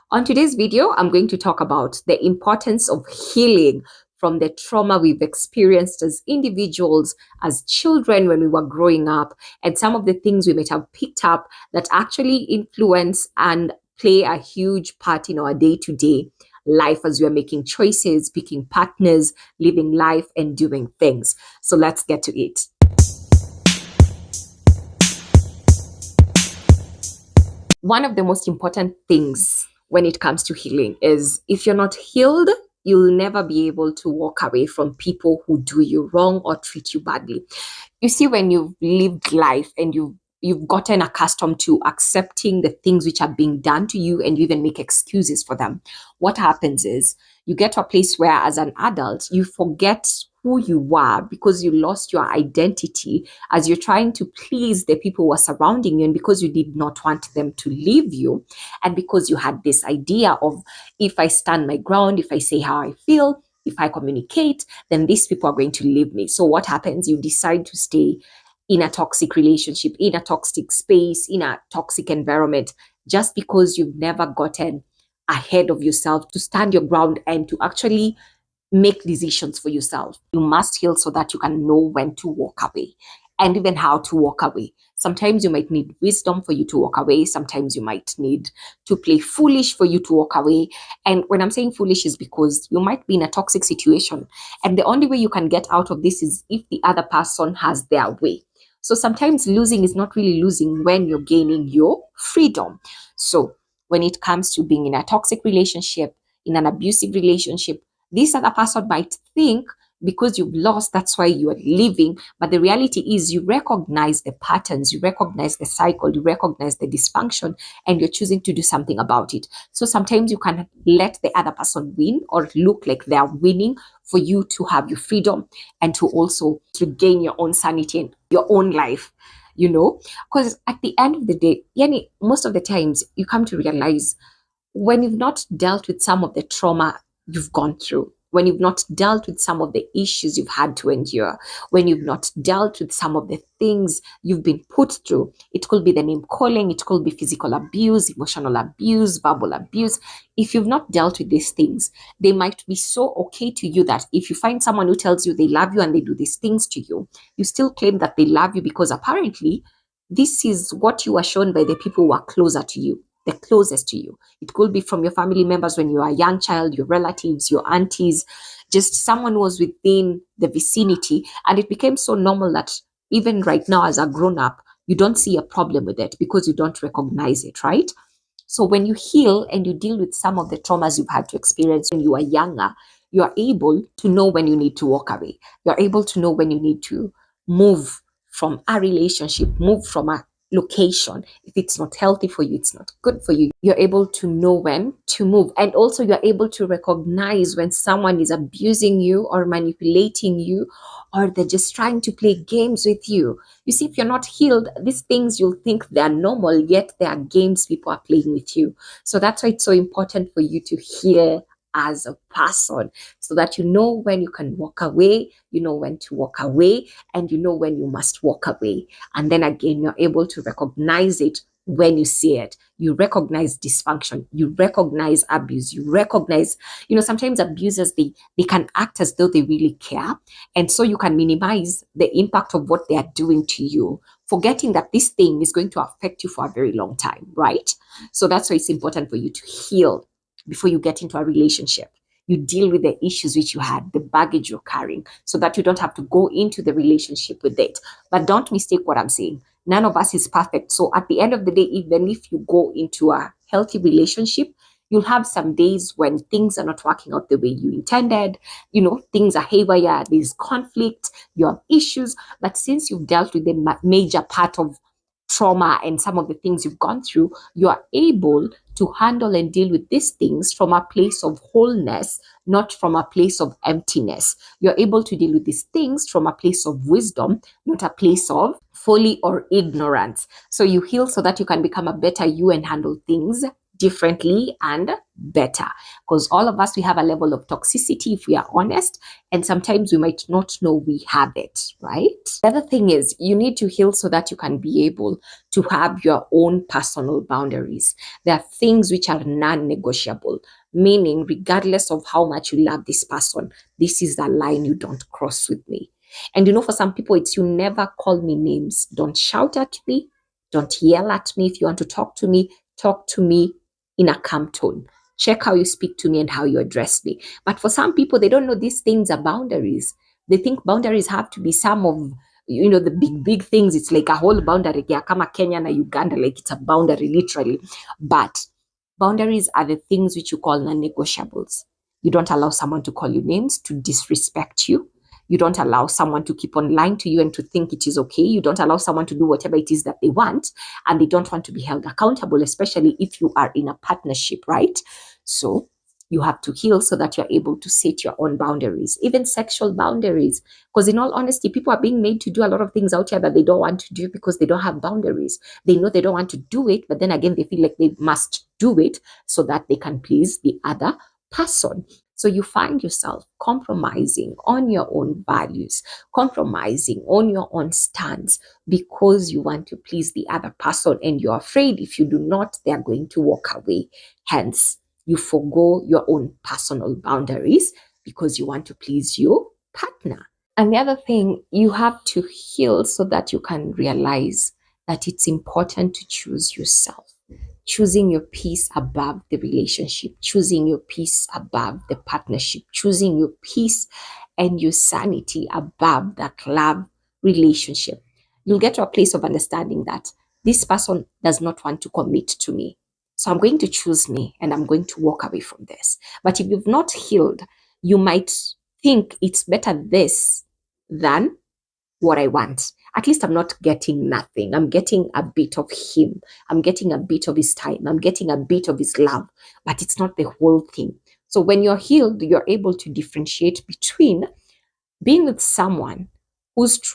On today's video, I'm going to talk about the importance of healing from the trauma we've experienced as individuals, as children when we were growing up, and some of the things we might have picked up that actually influence and play a huge part in our day to day life as we are making choices, picking partners, living life, and doing things. So let's get to it. One of the most important things when it comes to healing is if you're not healed, you'll never be able to walk away from people who do you wrong or treat you badly. You see, when you've lived life and you've gotten accustomed to accepting the things which are being done to you and you even make excuses for them, what happens is you get to a place where as an adult you forget who you were because you lost your identity as you're trying to please the people who are surrounding you, and because you did not want them to leave you, and because you had this idea of, if I stand my ground, if I say how I feel, if I communicate, then these people are going to leave me. So what happens? You decide to stay in a toxic relationship, in a toxic space, in a toxic environment, just because you've never gotten ahead of yourself to stand your ground and to actually make decisions for yourself. You must heal so that you can know when to walk away and even how to walk away. Sometimes you might need wisdom for you to walk away. Sometimes you might need to play foolish for you to walk away. And when I'm saying foolish is because you might be in a toxic situation. And the only way you can get out of this is if the other person has their way. So sometimes losing is not really losing when you're gaining your freedom. So when it comes to being in a toxic relationship, in an abusive relationship, this other person might think because you've lost, that's why you are leaving. But the reality is you recognize the patterns, you recognize the cycle, you recognize the dysfunction, and you're choosing to do something about it. So sometimes you can let the other person win or look like they're winning for you to have your freedom and to also to gain your own sanity and your own life. Because at the end of the day, yani, most of the times you come to realize when you've not dealt with some of the trauma you've gone through, when you've not dealt with some of the issues you've had to endure, when you've not dealt with some of the things you've been put through, it could be the name calling, it could be physical abuse, emotional abuse, verbal abuse. If you've not dealt with these things, they might be so okay to you that if you find someone who tells you they love you and they do these things to you, you still claim that they love you because apparently this is what you are shown by the people who are closer to you, the closest to you. It could be from your family members when you are a young child, your relatives, your aunties, just someone who was within the vicinity. And it became so normal that even right now, as a grown up, you don't see a problem with it because you don't recognize it, right? So when you heal and you deal with some of the traumas you've had to experience when you are younger, you are able to know when you need to walk away. You're able to know when you need to move from a relationship, move from a location. If it's not healthy for you, it's not good for you. You're able to know when to move. And also you're able to recognize when someone is abusing you or manipulating you, or they're just trying to play games with you. You see, if you're not healed, these things you'll think they're normal, yet they are games people are playing with you. So that's why it's so important for you to heal as a person so that you know when you can walk away, you know when to walk away, and you know when you must walk away. And then again, you're able to recognize it when you see it. You recognize dysfunction, you recognize abuse, you recognize, sometimes abusers, they can act as though they really care. And so you can minimize the impact of what they are doing to you, forgetting that this thing is going to affect you for a very long time, right? So that's why it's important for you to heal before you get into a relationship. You deal with the issues which you had, the baggage you're carrying, so that you don't have to go into the relationship with it. But don't mistake what I'm saying. None of us is perfect. So at the end of the day, even if you go into a healthy relationship, you'll have some days when things are not working out the way you intended. Things are haywire, there's conflict, you have issues. But since you've dealt with the major part of trauma and some of the things you've gone through, you are able to handle and deal with these things from a place of wholeness, not from a place of emptiness. You're able to deal with these things from a place of wisdom, not a place of folly or ignorance. So you heal so that you can become a better you and handle things differently and better, because all of us, we have a level of toxicity, if we are honest, and sometimes we might not know we have it, right? The other thing is, you need to heal so that you can be able to have your own personal boundaries. There are things which are non-negotiable, meaning regardless of how much you love this person, this is the line you don't cross with me. And for some people, it's you never call me names. Don't shout at me. Don't yell at me. If you want to talk to me in a calm tone. Check how you speak to me and how you address me. But for some people, they don't know these things are boundaries. They think boundaries have to be some of the big things. It's like a whole boundary. Yeah, kama Kenya and Uganda, like it's a boundary literally. But boundaries are the things which you call non-negotiables. You don't allow someone to call you names, to disrespect you. You don't allow someone to keep on lying to you and to think it is okay. You don't allow someone to do whatever it is that they want, and they don't want to be held accountable, especially if you are in a partnership, right? So you have to heal so that you're able to set your own boundaries, even sexual boundaries. Because in all honesty, people are being made to do a lot of things out here that they don't want to do because they don't have boundaries. They know they don't want to do it, but then again, they feel like they must do it so that they can please the other person. So you find yourself compromising on your own values, compromising on your own stance because you want to please the other person, and you're afraid if you do not, they're going to walk away. Hence, you forgo your own personal boundaries because you want to please your partner. And the other thing, you have to heal so that you can realize that it's important to choose yourself. Choosing your peace above the relationship, choosing your peace above the partnership, choosing your peace and your sanity above that love relationship. You'll get to a place of understanding that this person does not want to commit to me. So I'm going to choose me and I'm going to walk away from this. But if you've not healed, you might think it's better this than what I want. At least I'm not getting nothing. I'm getting a bit of him. I'm getting a bit of his time. I'm getting a bit of his love, but it's not the whole thing. So when you're healed, you're able to differentiate between being with someone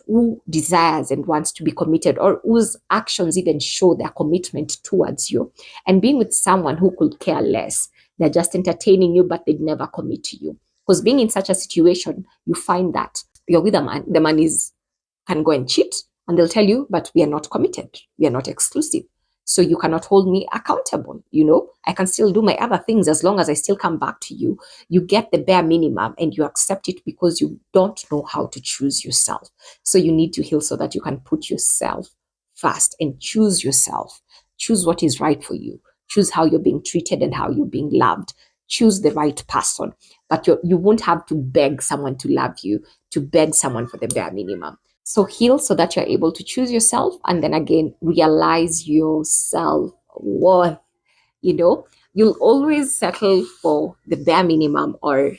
who desires and wants to be committed, or whose actions even show their commitment towards you, and being with someone who could care less. They're just entertaining you, but they'd never commit to you. Because being in such a situation, you find that you're with a man, the man can go and cheat, and they'll tell you, but we are not committed. We are not exclusive. So you cannot hold me accountable. I can still do my other things as long as I still come back to you. You get the bare minimum and you accept it because you don't know how to choose yourself. So you need to heal so that you can put yourself first and choose yourself. Choose what is right for you. Choose how you're being treated and how you're being loved. Choose the right person. But you won't have to beg someone to love you, to beg someone for the bare minimum. So heal so that you're able to choose yourself, and then again, realize your self-worth. You'll always settle for the bare minimum, or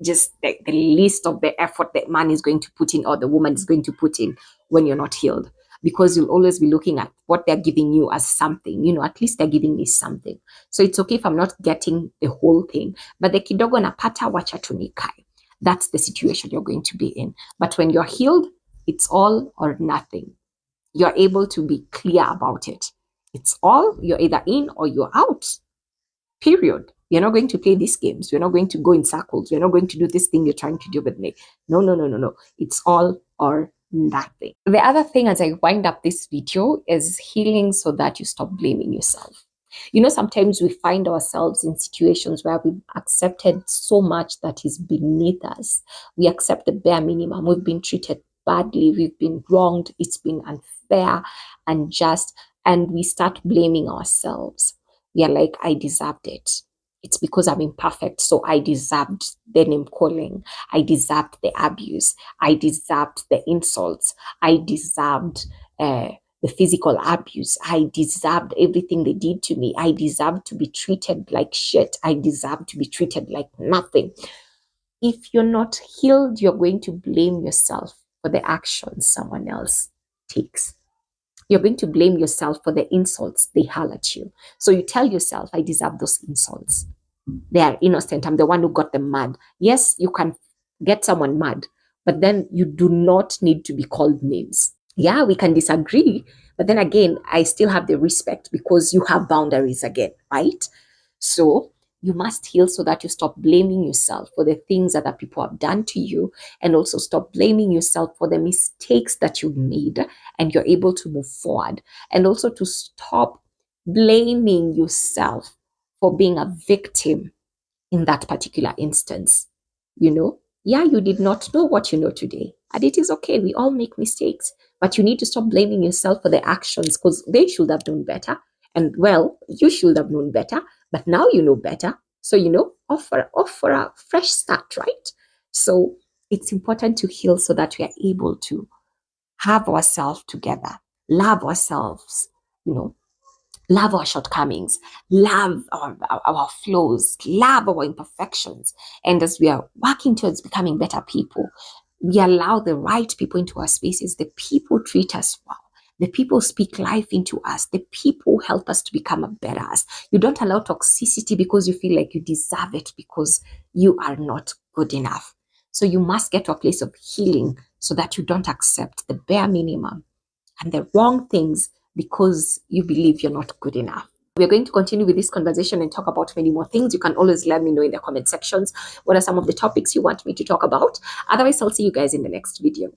just the least of the effort that man is going to put in or the woman is going to put in when you're not healed. Because you'll always be looking at what they're giving you as something. At least they're giving me something. So it's okay if I'm not getting the whole thing. But the kidogo napata wacha tunikai. That's the situation you're going to be in. But when you're healed, it's all or nothing. You're able to be clear about it. It's all, you're either in or you're out. Period. You're not going to play these games. You're not going to go in circles. You're not going to do this thing you're trying to do with me. No, no, no, no, no. It's all or nothing. The other thing as I wind up this video is healing so that you stop blaming yourself. Sometimes we find ourselves in situations where we've accepted so much that is beneath us. We accept the bare minimum. We've been treated badly. We've been wronged. It's been unfair, unjust, and we start blaming ourselves. We are like, I deserved it. It's because I'm imperfect, so I deserved the name calling. I deserved the abuse. I deserved the insults. I deserved the physical abuse. I deserved everything they did to me. I deserved to be treated like shit. I deserved to be treated like nothing. If you're not healed, you're going to blame yourself for the actions someone else takes. You're going to blame yourself for the insults they hurl at you. So you tell yourself, I deserve those insults. They are innocent. I'm the one who got them mad. Yes, you can get someone mad, but then you do not need to be called names. Yeah, we can disagree, But then again, I still have the respect because you have boundaries again, right? So you must heal so that you stop blaming yourself for the things that other people have done to you, and also stop blaming yourself for the mistakes that you've made, and you're able to move forward. And also to stop blaming yourself for being a victim in that particular instance. Yeah, you did not know what you know today. And it is okay. We all make mistakes. But you need to stop blaming yourself for the actions, because they should have known better. And well, you should have known better. But now you know better. So, offer a fresh start, right? So it's important to heal so that we are able to have ourselves together, love ourselves, you know, love our shortcomings, love our flaws, love our imperfections. And as we are working towards becoming better people, we allow the right people into our spaces. The people treat us well. The people speak life into us. The people help us to become a better us. You don't allow toxicity because you feel like you deserve it because you are not good enough. So you must get to a place of healing so that you don't accept the bare minimum and the wrong things because you believe you're not good enough. We're going to continue with this conversation and talk about many more things. You can always let me know in the comment sections what are some of the topics you want me to talk about. Otherwise, I'll see you guys in the next video.